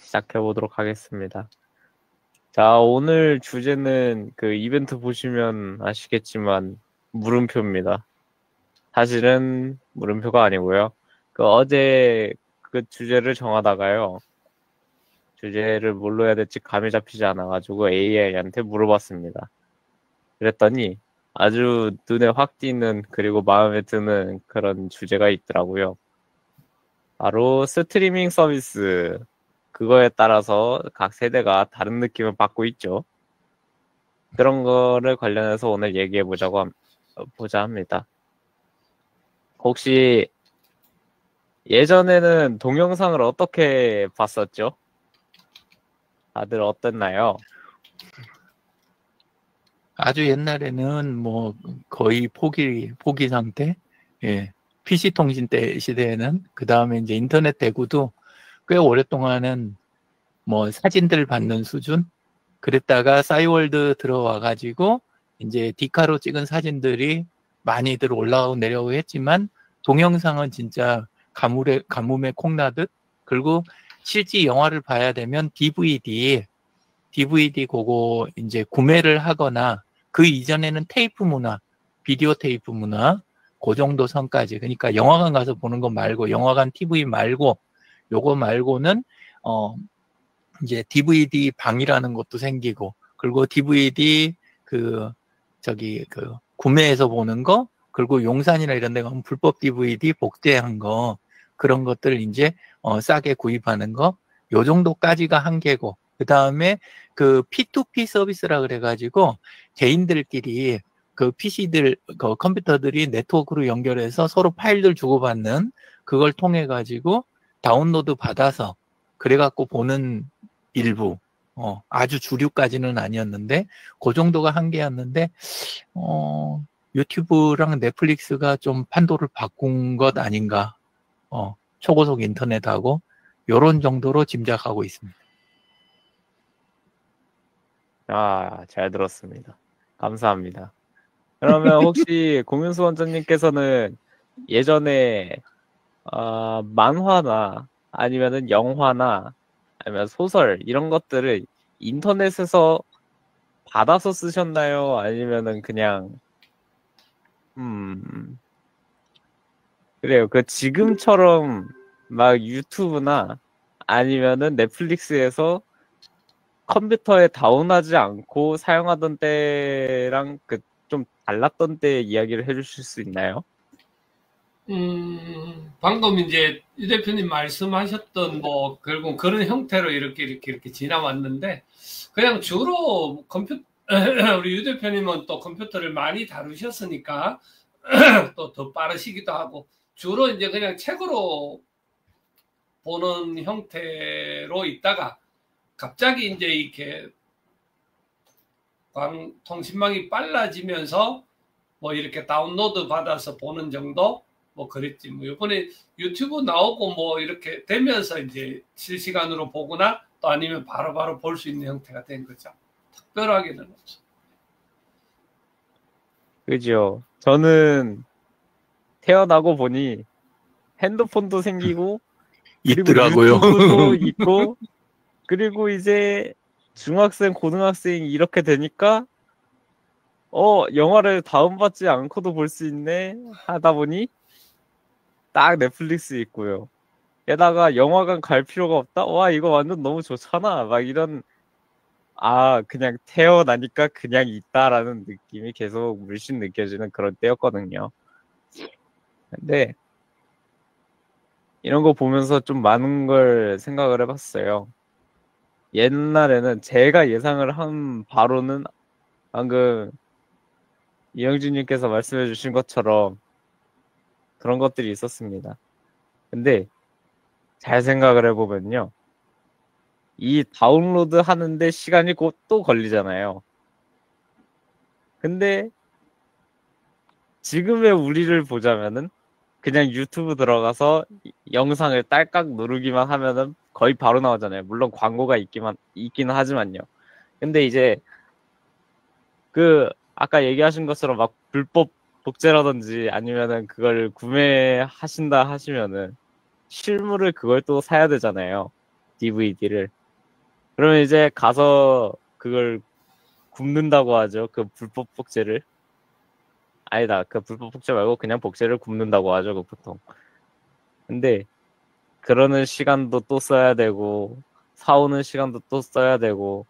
시작해보도록 하겠습니다. 자, 오늘 주제는 그 이벤트 보시면 아시겠지만 물음표입니다. 사실은 물음표가 아니고요. 그 어제 그 주제를 정하다가요. 주제를 뭘로 해야 될지 감이 잡히지 않아가지고 AI한테 물어봤습니다. 그랬더니 아주 눈에 확 띄는 그리고 마음에 드는 그런 주제가 있더라고요. 바로 스트리밍 서비스. 그거에 따라서 각 세대가 다른 느낌을 받고 있죠. 그런 거를 관련해서 오늘 보자 합니다. 혹시 예전에는 동영상을 어떻게 봤었죠? 다들 어땠나요? 아주 옛날에는 뭐 거의 포기 상태. 예. PC 통신 때 시대에는 그 다음에 이제 인터넷 대구도 꽤 오랫동안은 뭐 사진들 받는 수준. 그랬다가 싸이월드 들어와 가지고 이제 디카로 찍은 사진들이 많이들 올라오고 내려오고 했지만 동영상은 진짜 가뭄에 콩나듯. 그리고 실제 영화를 봐야 되면 DVD 그거 이제 구매를 하거나 그 이전에는 테이프 문화, 비디오 테이프 문화, 그 정도 선까지. 그러니까 영화관 가서 보는 거 말고, 영화관 TV 말고, 요거 말고는, 이제 DVD 방이라는 것도 생기고, 그리고 DVD 구매해서 보는 거, 그리고 용산이나 이런 데 가면 불법 DVD 복제한 거, 그런 것들 이제, 싸게 구입하는 거, 요 정도까지가 한계고, 그 다음에 그 P2P 서비스라 그래가지고 개인들끼리 그 PC들, 그 컴퓨터들이 네트워크로 연결해서 서로 파일들 주고받는 그걸 통해 가지고 다운로드 받아서 그래갖고 보는 일부, 아주 주류까지는 아니었는데 그 정도가 한계였는데 유튜브랑 넷플릭스가 좀 판도를 바꾼 것 아닌가, 초고속 인터넷하고 요런 정도로 짐작하고 있습니다. 아, 잘 들었습니다. 감사합니다. 그러면 혹시 공윤수 원장님께서는 예전에 만화나 아니면은 영화나 아니면 소설 이런 것들을 인터넷에서 받아서 쓰셨나요? 아니면은 그냥 그래요. 그 지금처럼 막 유튜브나 아니면은 넷플릭스에서 컴퓨터에 다운하지 않고 사용하던 때랑 그 좀 달랐던 때 이야기를 해주실 수 있나요? 방금 이제 유 대표님 말씀하셨던 뭐 결국 그런 형태로 이렇게 지나왔는데 그냥 주로 우리 유 대표님은 또 컴퓨터를 많이 다루셨으니까 또 더 빠르시기도 하고 주로 이제 그냥 책으로 보는 형태로 있다가 갑자기 이제 이렇게 통신망이 빨라지면서 뭐 이렇게 다운로드 받아서 보는 정도 뭐 그랬지. 뭐 이번에 유튜브 나오고 뭐 이렇게 되면서 이제 실시간으로 보거나 또 아니면 바로바로 볼 수 있는 형태가 된 거죠. 특별하게는 없어. 그죠. 저는 태어나고 보니 핸드폰도 생기고 그리고 있더라고요. 유튜브도 있고 그리고 이제 중학생, 고등학생 이렇게 되니까 영화를 다운받지 않고도 볼 수 있네 하다 보니 딱 넷플릭스 있고요. 게다가 영화관 갈 필요가 없다? 와, 이거 완전 너무 좋잖아. 막 이런 그냥 태어나니까 그냥 있다라는 느낌이 계속 물씬 느껴지는 그런 때였거든요. 근데 이런 거 보면서 좀 많은 걸 생각을 해봤어요. 옛날에는 제가 예상을 한 바로는 방금 이영준님께서 말씀해 주신 것처럼 그런 것들이 있었습니다. 근데 잘 생각을 해보면요. 이 다운로드 하는데 시간이 곧 또 걸리잖아요. 근데 지금의 우리를 보자면은 그냥 유튜브 들어가서 영상을 딸깍 누르기만 하면은 거의 바로 나오잖아요. 물론 광고가 있긴 하지만요. 근데 이제 그 아까 얘기하신 것처럼 막 불법 복제라든지 아니면은 그걸 구매하신다 하시면은 실물을 그걸 또 사야 되잖아요. DVD를. 그러면 이제 가서 그걸 굽는다고 하죠. 그 불법 복제를. 아니다. 그 불법 복제 말고 그냥 복제를 굽는다고 하죠. 그 보통. 근데 그러는 시간도 또 써야 되고 사오는 시간도 또 써야 되고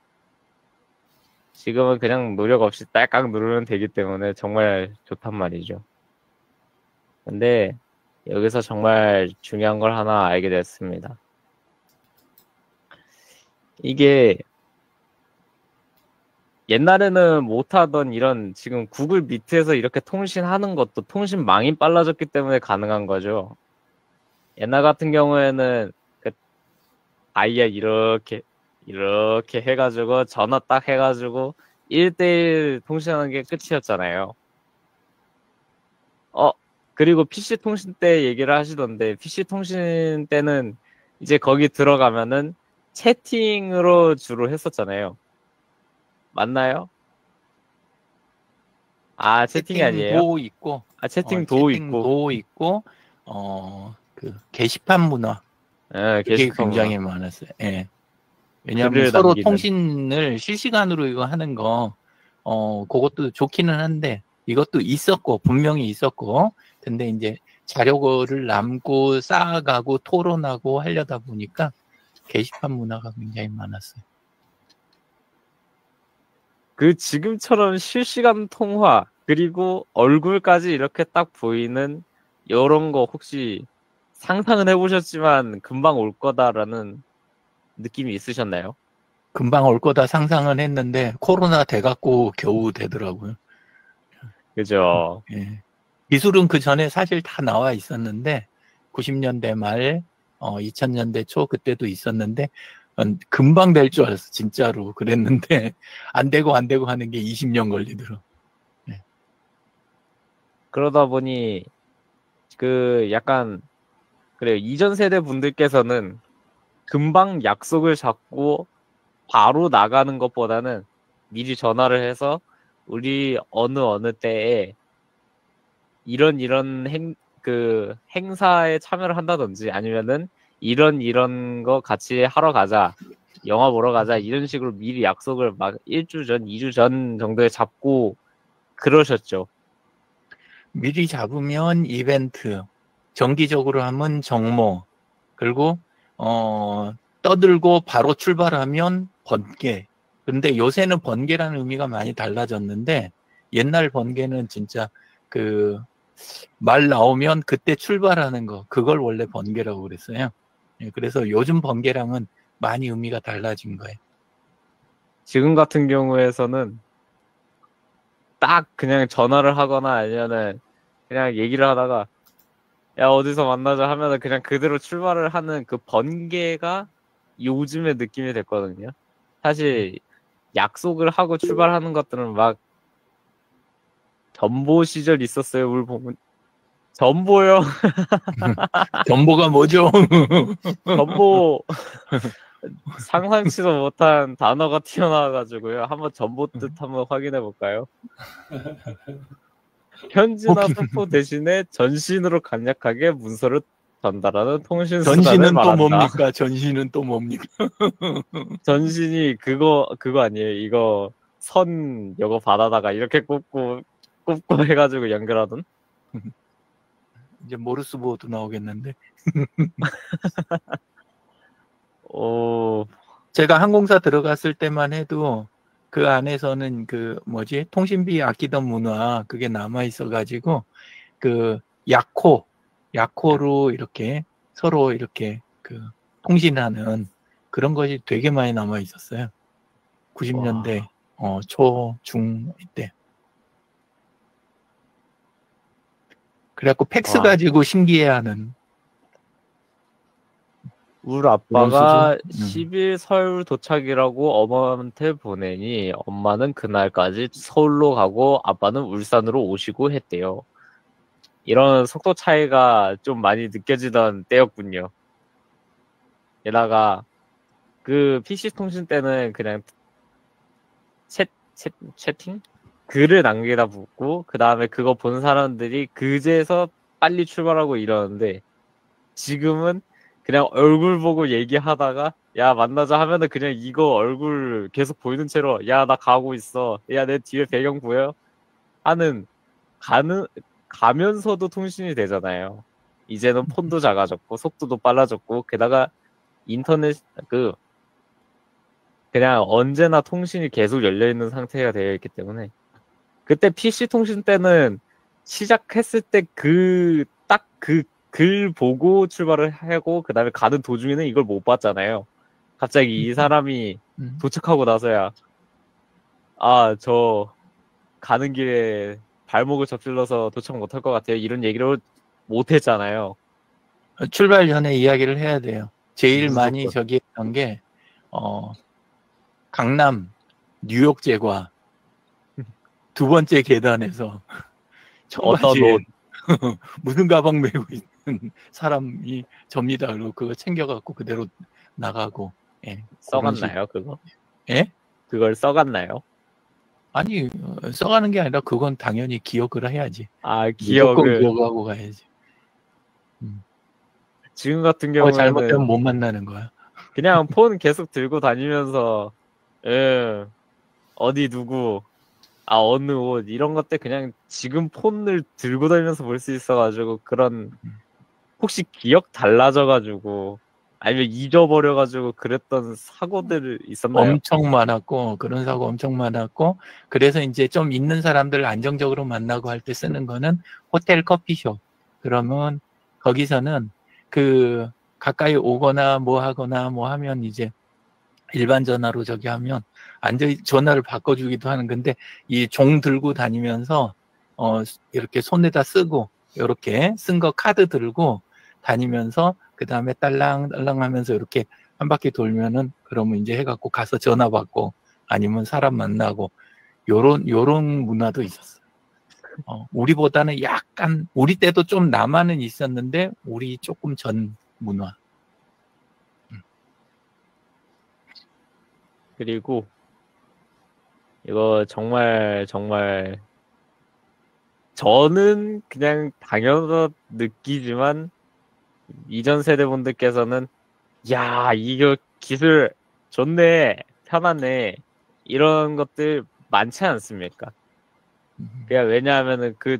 지금은 그냥 노력 없이 딸깍 누르면 되기 때문에 정말 좋단 말이죠. 근데 여기서 정말 중요한 걸 하나 알게 됐습니다. 이게 옛날에는 못하던 이런 지금 구글 미트에서 이렇게 통신하는 것도 통신망이 빨라졌기 때문에 가능한 거죠. 옛날 같은 경우에는 그 다이아 이렇게 해가지고 전화 딱 해가지고 1대1 통신하는 게 끝이었잖아요. 그리고 PC 통신 때 얘기를 하시던데 PC 통신 때는 이제 거기 들어가면은 채팅으로 주로 했었잖아요. 맞나요? 아, 채팅이 아니에요? 채팅도 있고, 채팅도 있고. 채팅도 있고, 그 게시판 문화 그게 게시판 굉장히 문화. 많았어요. 예. 왜냐하면 글을 서로 남기는. 통신을 실시간으로 이거 하는 거, 그것도 좋기는 한데, 이것도 있었고, 분명히 있었고, 근데 이제 자료를 남고 쌓아가고 토론하고 하려다 보니까 게시판 문화가 굉장히 많았어요. 그 지금처럼 실시간 통화 그리고 얼굴까지 이렇게 딱 보이는 이런 거 혹시 상상은 해보셨지만 금방 올 거다라는 느낌이 있으셨나요? 금방 올 거다 상상은 했는데 코로나 돼갖고 겨우 되더라고요. 그죠. 예. 기술은 그 전에 사실 다 나와 있었는데 90년대 말, 2000년대 초 그때도 있었는데 금방 될 줄 알았어 진짜로 그랬는데 안 되고 하는 게 20년 걸리더라고. 네. 그러다 보니 그 약간 그래요. 이전 세대 분들께서는 금방 약속을 잡고 바로 나가는 것보다는 미리 전화를 해서 우리 어느 때에 이런 행사에 참여를 한다든지 아니면은 이런 거 같이 하러 가자, 영화 보러 가자 이런 식으로 미리 약속을 막 1주 전, 2주 전 정도에 잡고 그러셨죠. 미리 잡으면 이벤트, 정기적으로 하면 정모, 그리고 떠들고 바로 출발하면 번개. 그런데 요새는 번개라는 의미가 많이 달라졌는데 옛날 번개는 진짜 그 말 나오면 그때 출발하는 거 그걸 원래 번개라고 그랬어요. 그래서 요즘 번개랑은 많이 의미가 달라진 거예요. 지금 같은 경우에서는 딱 그냥 전화를 하거나 아니면은 그냥 얘기를 하다가 야 어디서 만나자 하면은 그냥 그대로 출발을 하는 그 번개가 요즘의 느낌이 됐거든요. 사실 약속을 하고 출발하는 것들은 막 전보 시절 있었어요. 우리 보면 전보요. 전보가 뭐죠? 전보 상상치도 못한 단어가 튀어나와가지고요. 한번 전보 뜻 한번 확인해 볼까요? 편지나 소포 대신에 전신으로 간략하게 문서를 전달하는 통신수단을 전신은 또 말한다. 뭡니까? 전신은 또 뭡니까? 전신이 그거 아니에요. 이거 선 요거 받아다가 이렇게 꼽고 해가지고 연결하던. 이제 모르스 보드 나오겠는데. 제가 항공사 들어갔을 때만 해도 그 안에서는 그 뭐지 통신비 아끼던 문화 그게 남아 있어가지고 그 약호로 이렇게 서로 이렇게 그 통신하는 그런 것이 되게 많이 남아 있었어요. 90년대 초, 중 때. 그래갖고 팩스 가지고 신기해하는. 우리 아빠가 10일 서울 도착이라고 어머한테 보내니 엄마는 그날까지 서울로 가고 아빠는 울산으로 오시고 했대요. 이런 속도 차이가 좀 많이 느껴지던 때였군요. 게다가 그 PC 통신 때는 그냥 채팅? 글을 남기다 붙고 그 다음에 그거 본 사람들이 그제서 빨리 출발하고 이러는데 지금은 그냥 얼굴 보고 얘기하다가 야 만나자 하면은 그냥 이거 얼굴 계속 보이는 채로 야 나 가고 있어. 야 내 뒤에 배경 보여? 하는 가는 가면서도 통신이 되잖아요. 이제는 폰도 작아졌고 속도도 빨라졌고 게다가 인터넷 그 그냥 언제나 통신이 계속 열려 있는 상태가 되어 있기 때문에 그때 PC 통신 때는 시작했을 때 딱 그 글 보고 출발을 하고 그다음에 가는 도중에는 이걸 못 봤잖아요. 갑자기 이 사람이 도착하고 나서야 아, 저 가는 길에 발목을 접질러서 도착 못할 것 같아요. 이런 얘기를 못 했잖아요. 출발 전에 이야기를 해야 돼요. 제일 많이 무조건. 저기 했던 게 강남 뉴욕 제과 두 번째 계단에서 어떤 청바지에 옷 무슨 가방 메고 있는 사람이 접니다. 그리고 그거 챙겨갖고 그대로 나가고. 예, 그런 식. 써갔나요, 그거? 예? 그걸 써갔나요? 아니 써가는 게 아니라 그건 당연히 기억을 해야지. 아, 무조건 기억을. 기억하고 가야지. 지금 같은 그거 잘못되면 경우에는 못 만나는 거야. 그냥 폰 계속 들고 다니면서 어디 누구 어느 옷 이런 것들 그냥 지금 폰을 들고 다니면서 볼 수 있어가지고 그런 혹시 기억 달라져가지고 아니면 잊어버려가지고 그랬던 사고들 있었나요? 엄청 많았고 그런 사고 엄청 많았고 그래서 이제 좀 있는 사람들 안정적으로 만나고 할 때 쓰는 거는 호텔 커피숍. 그러면 거기서는 그 가까이 오거나 뭐 하거나 뭐 하면 이제 일반 전화로 저기 하면 전화를 바꿔주기도 하는 건데 이 종 들고 다니면서 이렇게 손에다 쓰고 이렇게 쓴 거 카드 들고 다니면서 그 다음에 딸랑딸랑 하면서 이렇게 한 바퀴 돌면은 그러면 이제 해갖고 가서 전화 받고 아니면 사람 만나고 요런 문화도 있었어요. 우리보다는 약간 우리 때도 좀 남아는 있었는데 우리 조금 전 문화. 그리고 이거 정말 정말 저는 그냥 당연하다 느끼지만 이전 세대 분들께서는 야 이거 기술 좋네 편하네 이런 것들 많지 않습니까? 그냥 왜냐하면은 그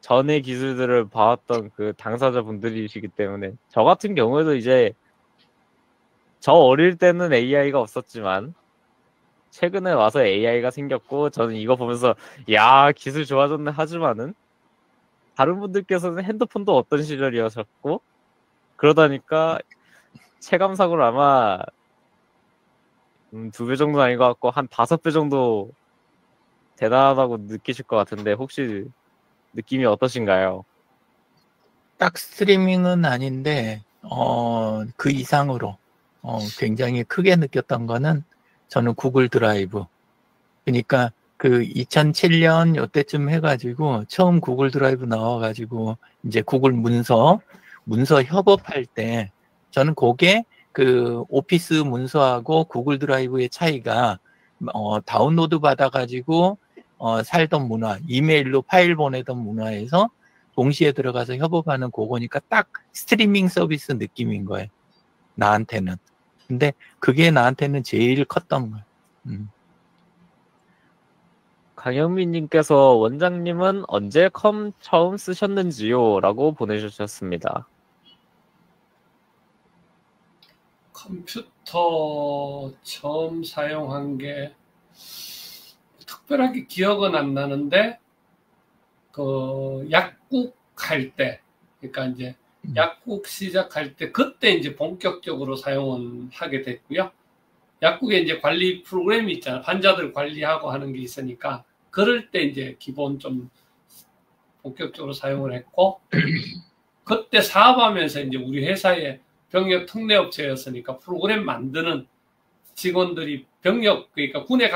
전의 기술들을 봐왔던 그 당사자 분들이시기 때문에 저 같은 경우에도 이제 저 어릴 때는 AI가 없었지만 최근에 와서 AI가 생겼고 저는 이거 보면서 야 기술 좋아졌네 하지만은 다른 분들께서는 핸드폰도 어떤 시절이었었고 그러다니까 체감상으로 아마 2배 정도는 아닌 것 같고 한 5배 정도 대단하다고 느끼실 것 같은데 혹시 느낌이 어떠신가요? 딱 스트리밍은 아닌데 그 이상으로 굉장히 크게 느꼈던 거는 저는 구글 드라이브. 그러니까 그 2007년 요때쯤 해가지고 처음 구글 드라이브 나와가지고 이제 구글 문서 협업할 때 저는 그게 그 오피스 문서하고 구글 드라이브의 차이가 다운로드 받아가지고 살던 문화, 이메일로 파일 보내던 문화에서 동시에 들어가서 협업하는 그거니까 딱 스트리밍 서비스 느낌인 거예요. 나한테는. 근데 그게 나한테는 제일 컸던 거예요. 강영민님께서 원장님은 언제 컴 처음 쓰셨는지요? 라고 보내주셨습니다. 컴퓨터 처음 사용한 게 특별하게 기억은 안 나는데 그 약국 할 때, 그러니까 이제 약국 시작할 때 그때 이제 본격적으로 사용은 하게 됐고요. 약국에 이제 관리 프로그램이 있잖아. 환자들 관리하고 하는 게 있으니까 그럴 때 이제 기본 좀 본격적으로 사용을 했고 그때 사업하면서 이제 우리 회사에 병역 특례업체였으니까 프로그램 만드는 직원들이 병역 그러니까 군에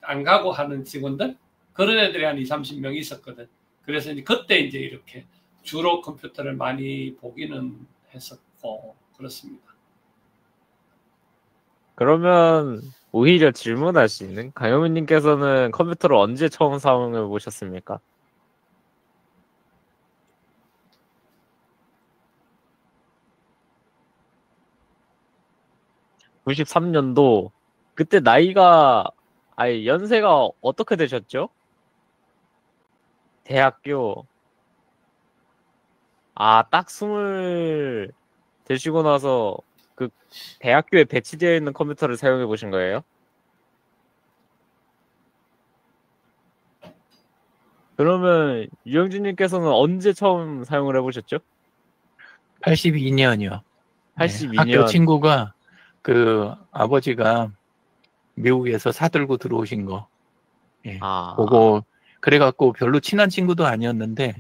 안 가고 하는 직원들 그런 애들이 한 20, 30명 있었거든. 그래서 이제 그때 이제 이렇게 주로 컴퓨터를 많이 보기는 했었고 그렇습니다. 그러면 오히려 질문할 수 있는 강영민님께서는 컴퓨터를 언제 처음 사용해 보셨습니까? 93년도 그때 나이가 아니 연세가 어떻게 되셨죠? 대학교 딱 20 되시고 나서 그 대학교에 배치되어 있는 컴퓨터를 사용해 보신 거예요? 그러면 유영진님께서는 언제 처음 사용을 해보셨죠? 82년이요. 학교 82년. 친구가 그 아버지가 미국에서 사들고 들어오신 거. 예. 그거 그래갖고 별로 친한 친구도 아니었는데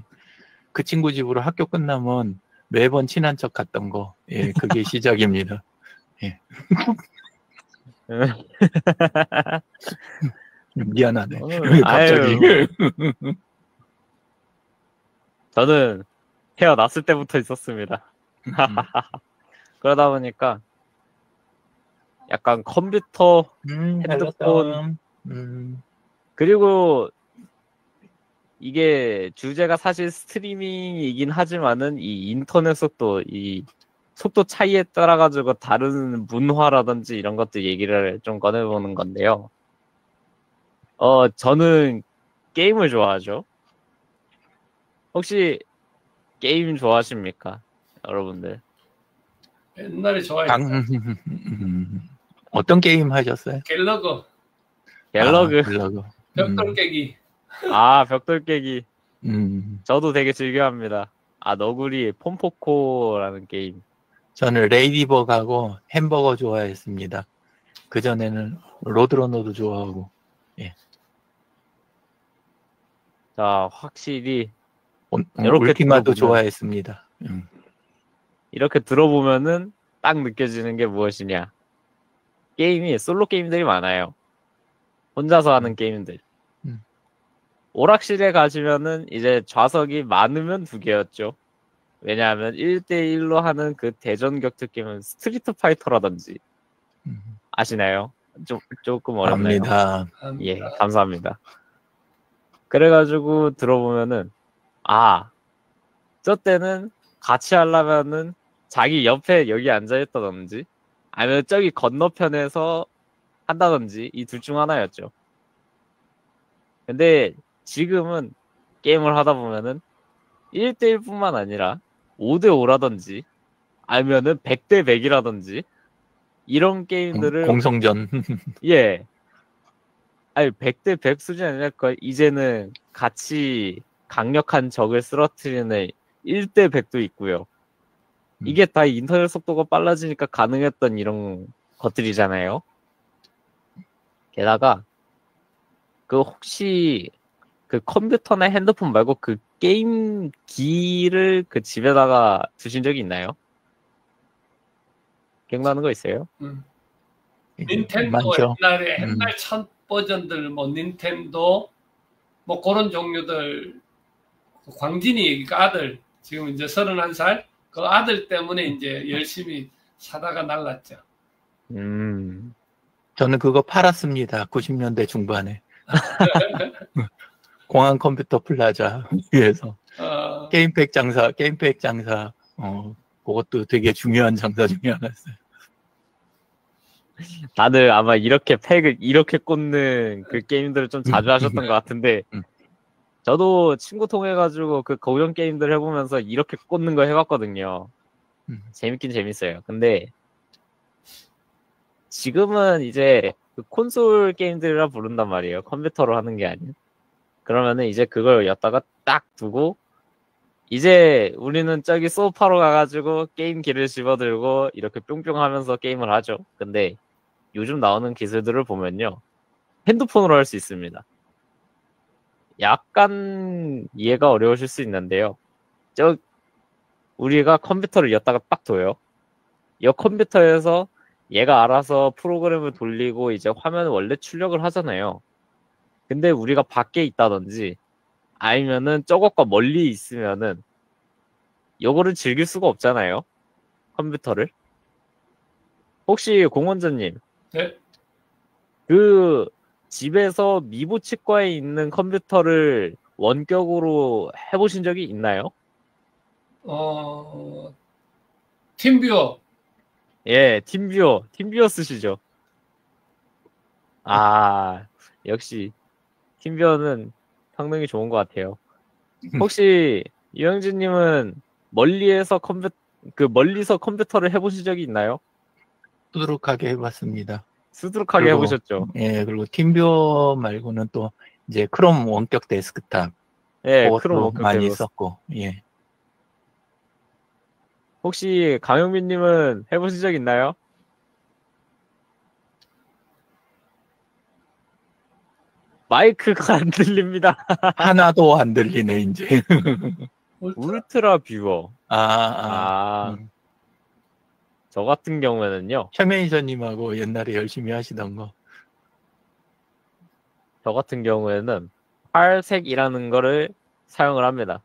그 친구 집으로 학교 끝나면 매번 친한 척 갔던 거. 예, 그게 시작입니다. 예. 미안하네. 갑자기. 저는 태어났을 때부터 있었습니다. 그러다 보니까 약간 컴퓨터, 핸드폰, 그리고 이게 주제가 사실 스트리밍이긴 하지만은 이 인터넷 속도, 이 속도 차이에 따라 가지고 다른 문화라든지 이런 것들 얘기를 좀 꺼내보는 건데요. 저는 게임을 좋아하죠. 혹시 게임 좋아하십니까, 여러분들? 옛날에 좋아했다. 어떤 게임 하셨어요? 갤러그. 갤러그. 벽돌 깨기. 벽돌 깨기. 저도 되게 즐겨합니다. 너구리 폼포코라는 게임. 저는 레이디버그하고 햄버거 좋아했습니다. 그 전에는 로드러너도 좋아하고. 예. 자, 확실히 이렇게 울티마도 좋아했습니다. 이렇게 들어보면은 딱 느껴지는 게 무엇이냐? 게임이 솔로 게임들이 많아요. 혼자서 하는 게임들. 오락실에 가시면은 이제 좌석이 많으면 2개였죠. 왜냐하면 1대1로 하는 그 대전 격투 게임은 스트리트 파이터라든지 아시나요? 조금 어렵나요? 압니다. 예, 감사합니다. 그래가지고 들어보면은 저 때는 같이 하려면은 자기 옆에 여기 앉아있다든지 아니면 저기 건너편에서 한다든지 이 둘 중 하나였죠. 근데 지금은 게임을 하다 보면은 1대1뿐만 아니라 5대5라든지 아니면은 100대100이라든지 이런 게임들을 공성전. 예. 아니 100대100 수준이 아니라 이제는 같이 강력한 적을 쓰러뜨리는 1대100도 있고요. 이게 다 인터넷 속도가 빨라지니까 가능했던 이런 것들이잖아요. 게다가 혹시 그 컴퓨터나 핸드폰 말고 그 게임기를 그 집에다가 두신 적이 있나요? 기억나는 거 있어요? 닌텐도 많죠. 옛날에 옛날 첫 버전들 닌텐도 그런 종류들 광진이 그 아들 지금 이제 31살 그 아들 때문에 이제 열심히 사다가 날랐죠. 저는 그거 팔았습니다. 90년대 중반에. 공항 컴퓨터 플라자 위에서 게임팩 장사 그것도 되게 중요한 장사 중에 하나였어요. 다들 아마 이렇게 팩을 이렇게 꽂는 그 게임들을 좀 자주 하셨던 것 같은데 저도 친구 통해가지고 그 고전 게임들 해보면서 이렇게 꽂는 거 해봤거든요. 재밌긴 재밌어요. 근데 지금은 이제 그 콘솔 게임들이라 부른단 말이에요. 컴퓨터로 하는 게 아닌. 그러면은 이제 그걸 여다가 딱 두고 이제 우리는 저기 소파로 가가지고 게임기를 집어들고 이렇게 뿅뿅 하면서 게임을 하죠. 근데 요즘 나오는 기술들을 보면요. 핸드폰으로 할 수 있습니다. 약간 이해가 어려우실 수 있는데요. 우리가 컴퓨터를 여다가 딱 둬요. 이 컴퓨터에서 얘가 알아서 프로그램을 돌리고 이제 화면을 원래 출력을 하잖아요. 근데 우리가 밖에 있다든지 아니면은 저것과 멀리 있으면은 요거를 즐길 수가 없잖아요. 컴퓨터를. 혹시 공원자님, 네? 그 집에서 미부 치과에 있는 컴퓨터를 원격으로 해보신 적이 있나요? 팀뷰어. 예, 팀뷰어 쓰시죠. 아, 역시 팀뷰어는 성능이 좋은 것 같아요. 혹시 유영진님은 멀리서 컴퓨터를 해보신 적이 있나요? 수두룩하게 해봤습니다. 수두룩하게 그리고, 해보셨죠? 예, 그리고 팀뷰어 말고는 또 이제 크롬 원격 데스크탑 예, 크롬 그것도 원격 많이 데스크. 썼고, 예. 혹시 강영민님은 해보신 적 있나요? 마이크가 안 들립니다. 하나도 안 들리네, 이제. 울트라 뷰어. 아, 음. 저 같은 경우에는요. 최메이저님하고 옛날에 열심히 하시던 거. 저 같은 경우에는 팔색이라는 거를 사용을 합니다.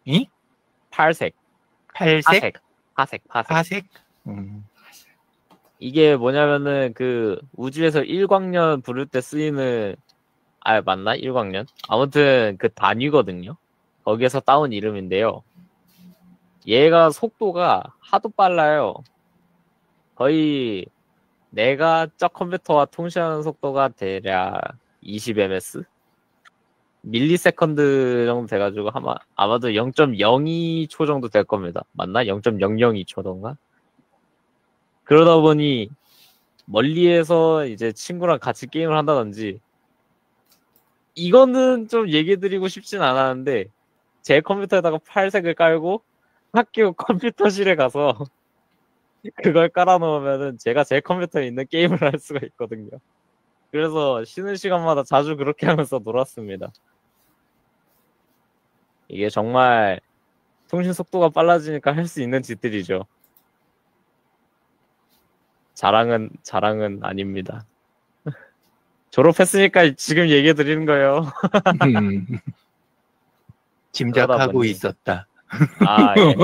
이? 팔색. 팔색? 파색. 파색? 이게 뭐냐면은 그 우주에서 일광년 부를 때 쓰이는 맞나? 일광년? 아무튼 그 단위거든요. 거기에서 따온 이름인데요. 얘가 속도가 하도 빨라요. 거의 내가 저 컴퓨터와 통신하는 속도가 대략 20ms? 밀리세컨드 정도 돼가지고 아마도 0.02초 정도 될 겁니다. 맞나? 0.002초던가? 그러다 보니 멀리에서 이제 친구랑 같이 게임을 한다든지 이거는 좀 얘기해드리고 싶진 않았는데 제 컴퓨터에다가 팔색을 깔고 학교 컴퓨터실에 가서 그걸 깔아놓으면은 제가 제 컴퓨터에 있는 게임을 할 수가 있거든요. 그래서 쉬는 시간마다 자주 그렇게 하면서 놀았습니다. 이게 정말 통신 속도가 빨라지니까 할 수 있는 짓들이죠. 자랑은 아닙니다. 졸업했으니까 지금 얘기해 드리는 거예요. 짐작하고 있었다. 아, 예.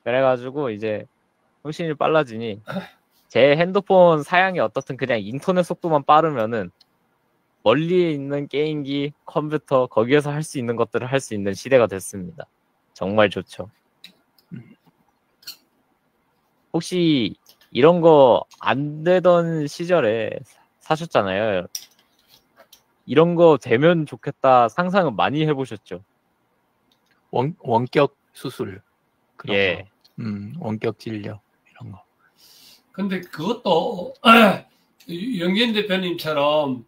그래가지고 이제 통신이 빨라지니 제 핸드폰 사양이 어떻든 그냥 인터넷 속도만 빠르면은 멀리에 있는 게임기, 컴퓨터 거기에서 할 수 있는 것들을 할 수 있는 시대가 됐습니다. 정말 좋죠. 혹시 이런 거 안 되던 시절에 사셨잖아요. 이런 거 되면 좋겠다 상상은 많이 해보셨죠? 원격 수술 그런 예. 거. 원격 진료 이런 거. 근데 그것도 영진 대표님처럼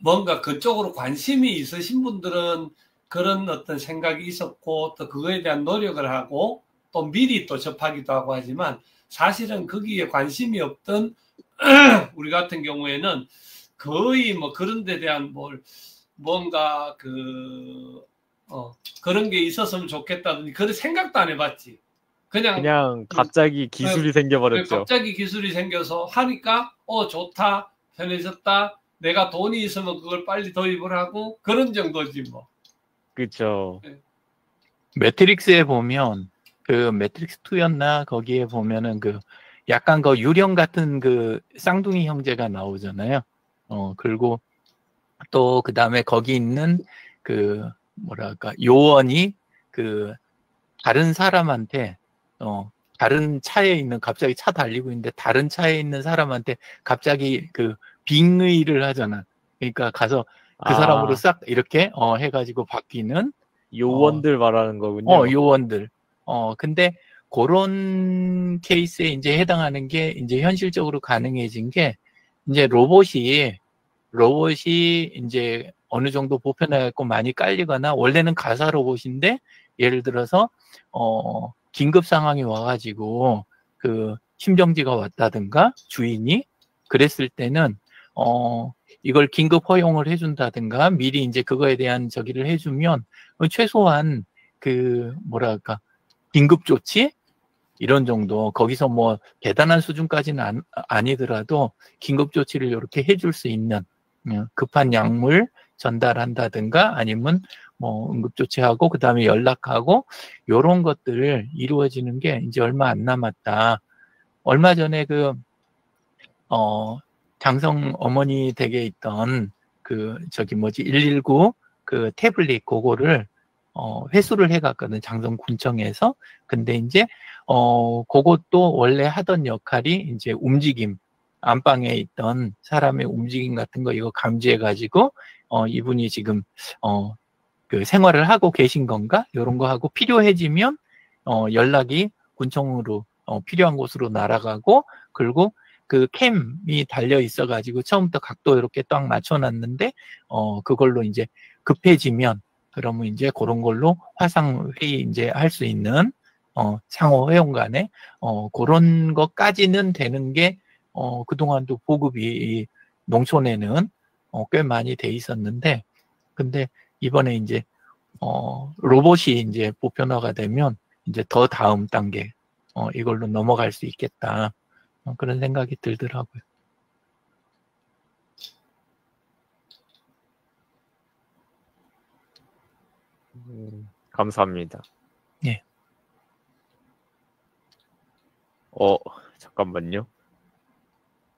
뭔가 그쪽으로 관심이 있으신 분들은 그런 어떤 생각이 있었고 또 그거에 대한 노력을 하고 또 미리 또 접하기도 하고 하지만 사실은 거기에 관심이 없던 우리 같은 경우에는 거의 뭐 그런 데 대한 뭔가 그런 게 있었으면 좋겠다든지 그런 생각도 안 해봤지. 그냥 갑자기 기술이 생겨버렸죠. 갑자기 기술이 생겨서 하니까 좋다, 편해졌다. 내가 돈이 있으면 그걸 빨리 도입을 하고 그런 정도지 뭐. 그렇죠. 매트릭스에 보면 그 매트릭스 2였나 거기에 보면은 그 약간 그 유령 같은 그 쌍둥이 형제가 나오잖아요. 그리고 또 그 다음에 거기 있는 그 뭐랄까 요원이 그 다른 사람한테 다른 차에 있는 갑자기 차 달리고 있는데 다른 차에 있는 사람한테 갑자기 그 빙의를 하잖아. 그러니까 가서 그 사람으로 싹 이렇게 해가지고 바뀌는 요원들 말하는 거군요. 요원들. 근데 그런 케이스에 이제 해당하는 게 이제 현실적으로 가능해진 게 이제 로봇이 이제 어느 정도 보편화했고 많이 깔리거나 원래는 가사 로봇인데 예를 들어서 긴급 상황이 와가지고 그 심정지가 왔다든가 주인이 그랬을 때는 이걸 긴급 허용을 해준다든가 미리 이제 그거에 대한 저기를 해주면 최소한 그 뭐랄까 긴급 조치 이런 정도 거기서 뭐 대단한 수준까지는 아니더라도 긴급 조치를 이렇게 해줄 수 있는 급한 약물 전달한다든가 아니면 뭐 응급조치하고 그 다음에 연락하고 요런 것들을 이루어지는 게 이제 얼마 안 남았다. 얼마 전에 장성 어머니 댁에 있던 그 저기 뭐지 119 그 태블릿 그거를 회수를 해갔거든 장성군청에서. 근데 이제 그것도 원래 하던 역할이 이제 움직임, 안방에 있던 사람의 움직임 같은 거 이거 감지해가지고, 이분이 지금, 그 생활을 하고 계신 건가? 이런 거 하고 필요해지면, 연락이 군청으로, 필요한 곳으로 날아가고, 그리고 그 캠이 달려 있어가지고 처음부터 각도 이렇게 딱 맞춰놨는데, 그걸로 이제 급해지면, 그러면 이제 그런 걸로 화상회의 이제 할 수 있는, 상호 회원 간에, 그런 것까지는 되는 게, 그동안도 보급이 농촌에는 꽤 많이 돼 있었는데, 근데 이번에 이제, 로봇이 이제 보편화가 되면 이제 더 다음 단계, 이걸로 넘어갈 수 있겠다. 그런 생각이 들더라고요. 감사합니다. 예. 잠깐만요.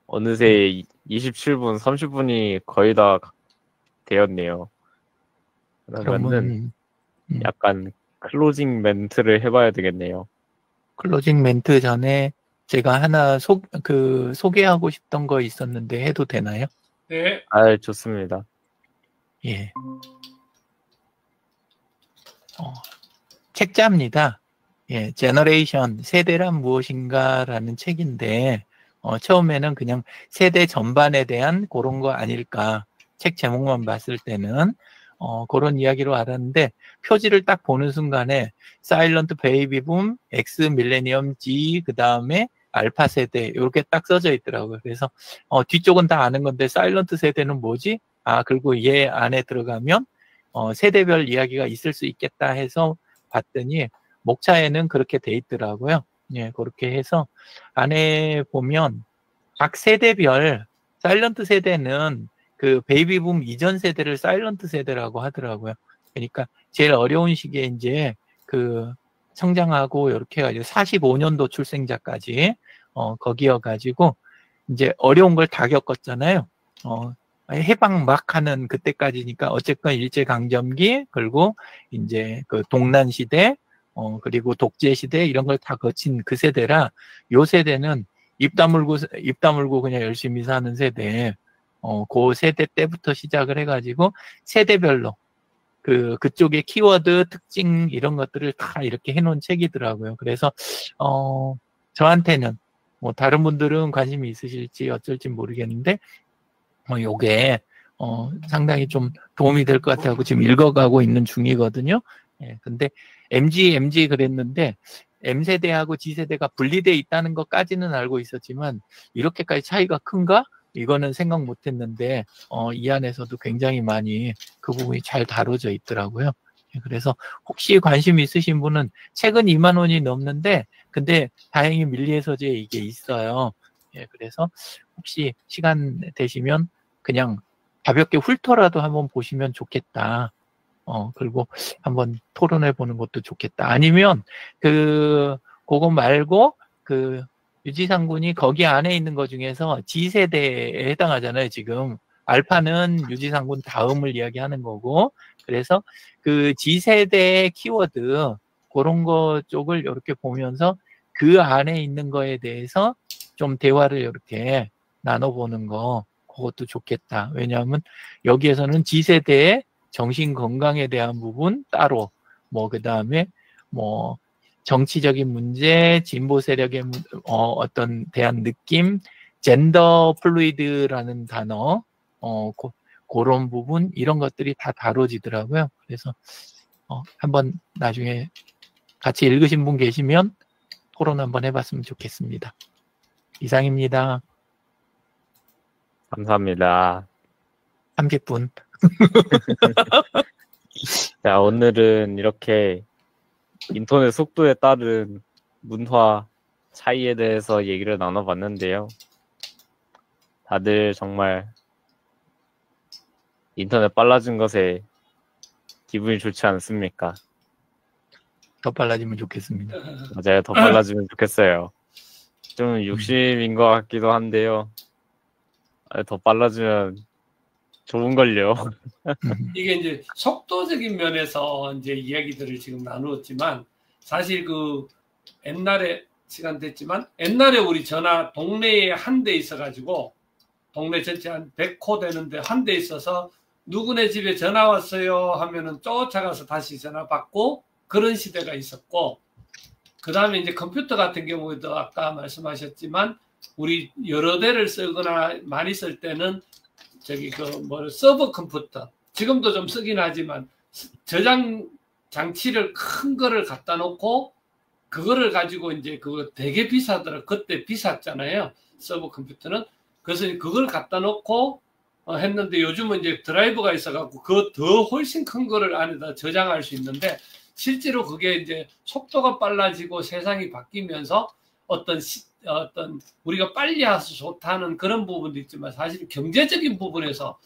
어느새 27분, 30분이 거의 다 되었네요. 그러면은 그러면 약간 클로징 멘트를 해봐야 되겠네요. 클로징 멘트 전에 제가 하나 소개하고 싶던 거 있었는데 해도 되나요? 네. 좋습니다. 예. 책자입니다. 예, 제너레이션, 세대란 무엇인가라는 책인데, 처음에는 그냥 세대 전반에 대한 그런 거 아닐까. 책 제목만 봤을 때는, 그런 이야기로 알았는데, 표지를 딱 보는 순간에, 사일런트 베이비붐, X 밀레니엄 Z, 그 다음에 알파 세대, 이렇게 딱 써져 있더라고요. 그래서, 뒤쪽은 다 아는 건데, 사일런트 세대는 뭐지? 그리고 얘 안에 들어가면, 세대별 이야기가 있을 수 있겠다 해서 봤더니, 목차에는 그렇게 돼 있더라고요. 예, 그렇게 해서 안에 보면 각 세대별 사일런트 세대는 그 베이비붐 이전 세대를 사일런트 세대라고 하더라고요. 그러니까 제일 어려운 시기에 이제 그 성장하고 이렇게 해가지고 45년도 출생자까지 거기여가지고 이제 어려운 걸 다 겪었잖아요. 해방 막 하는 그때까지니까 어쨌건 일제강점기 그리고 이제 그 동란 시대 그리고 독재 시대 이런 걸 다 거친 그 세대라 요 세대는 입 다물고 그냥 열심히 사는 세대. 그 세대 때부터 시작을 해가지고 세대별로 그쪽의 키워드 특징 이런 것들을 다 이렇게 해놓은 책이더라고요. 그래서 저한테는 뭐 다른 분들은 관심이 있으실지 어쩔지 모르겠는데 요게 상당히 좀 도움이 될 것 같아요. 지금 읽어가고 있는 중이거든요. 예, 근데 MG 그랬는데 M세대하고 G세대가 분리되어 있다는 것까지는 알고 있었지만 이렇게까지 차이가 큰가? 이거는 생각 못했는데 이 안에서도 굉장히 많이 그 부분이 잘 다뤄져 있더라고요. 예, 그래서 혹시 관심 있으신 분은 책은 2만 원이 넘는데 근데 다행히 밀리의 서재에 이게 있어요. 예, 그래서 혹시 시간 되시면 그냥 가볍게 훑어라도 한번 보시면 좋겠다. 그리고 한번 토론해 보는 것도 좋겠다. 아니면 그거 말고 유지상 군이 거기 안에 있는 것 중에서 G세대에 해당하잖아요, 지금. 알파는 유지상 군 다음을 이야기하는 거고. 그래서 그 G세대의 키워드, 그런 거 쪽을 이렇게 보면서 그 안에 있는 거에 대해서 좀 대화를 이렇게 나눠보는 거, 그것도 좋겠다. 왜냐하면 여기에서는 G세대의 정신 건강에 대한 부분 따로, 그 다음에 정치적인 문제, 진보 세력의 어떤 대한 느낌, 젠더 플루이드라는 단어, 그런 부분, 이런 것들이 다 다뤄지더라고요. 그래서 한번 나중에 같이 읽으신 분 계시면 토론 한번 해봤으면 좋겠습니다. 이상입니다. 감사합니다. 30분. 자, 오늘은 이렇게 인터넷 속도에 따른 문화 차이에 대해서 얘기를 나눠봤는데요. 다들 정말 인터넷 빨라진 것에 기분이 좋지 않습니까? 더 빨라지면 좋겠습니다. 맞아요. 더 빨라지면 좋겠어요. 좀 욕심인 것 같기도 한데요. 더 빨라지면 좋은걸요. 이게 이제 속도적인 면에서 이제 이야기들을 지금 나누었지만 사실 옛날에 시간 됐지만 옛날에 우리 전화 동네에 한 대 있어가지고 동네 전체 한 100호 되는데 한 대 있어서 누구네 집에 전화 왔어요 하면은 쫓아가서 다시 전화 받고 그런 시대가 있었고, 그 다음에 이제 컴퓨터 같은 경우에도 아까 말씀하셨지만 우리 여러 대를 쓰거나 많이 쓸 때는 저기 서버 컴퓨터, 지금도 좀 쓰긴 하지만 저장 장치를 큰 거를 갖다 놓고 그거를 가지고 이제 그거 되게 비싸더라. 그때 비쌌잖아요. 서버 컴퓨터는. 그래서 그걸 갖다 놓고 했는데 요즘은 이제 드라이버가 있어갖고 그 더 훨씬 큰 거를 안에다 저장할 수 있는데, 실제로 그게 이제 속도가 빨라지고 세상이 바뀌면서 어떤 우리가 빨리 해서 좋다는 그런 부분도 있지만 사실 경제적인 부분에서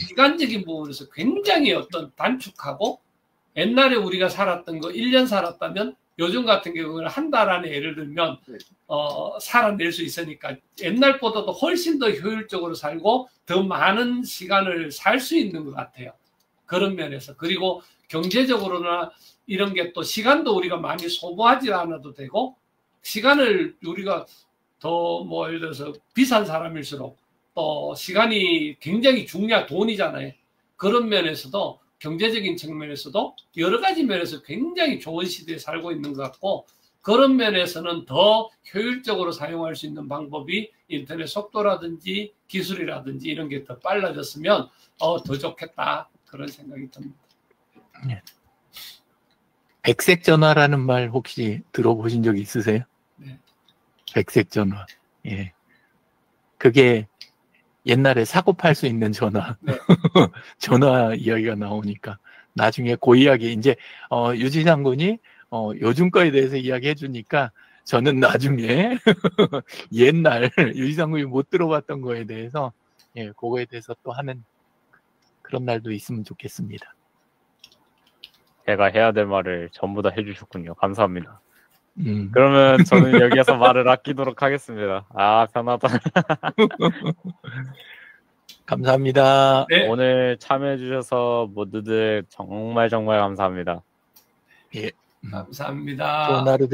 시간적인 부분에서 굉장히 어떤 단축하고, 옛날에 우리가 살았던 거 1년 살았다면 요즘 같은 경우는 한 달 안에 예를 들면 살아낼 수 있으니까 옛날보다도 훨씬 더 효율적으로 살고 더 많은 시간을 살 수 있는 것 같아요. 그런 면에서. 그리고 경제적으로나 이런 게 또 시간도 우리가 많이 소모하지 않아도 되고, 시간을 우리가 더 예를 들어서 비싼 사람일수록 또 시간이 굉장히 중요한 돈이잖아요. 그런 면에서도 경제적인 측면에서도 여러 가지 면에서 굉장히 좋은 시대에 살고 있는 것 같고, 그런 면에서는 더 효율적으로 사용할 수 있는 방법이 인터넷 속도라든지 기술이라든지 이런 게 더 빨라졌으면 더 좋겠다, 그런 생각이 듭니다. 백색 전화라는 말 혹시 들어보신 적 있으세요? 네. 백색 전화. 예. 그게 옛날에 사고 팔 수 있는 전화. 네. 전화 이야기가 나오니까 나중에 그 이야기 이제 유지 장군이 요즘 거에 대해서 이야기해 주니까 저는 나중에 옛날 유지 장군이 못 들어봤던 거에 대해서 그거에 대해서 또 하는 그런 날도 있으면 좋겠습니다. 제가 해야 될 말을 전부 다 해주셨군요. 감사합니다. 그러면 저는 여기에서 말을 아끼도록 하겠습니다. 아, 편하다. 감사합니다. 네. 오늘 참여해주셔서 모두들 정말 감사합니다. 예. 감사합니다. 좋은 하루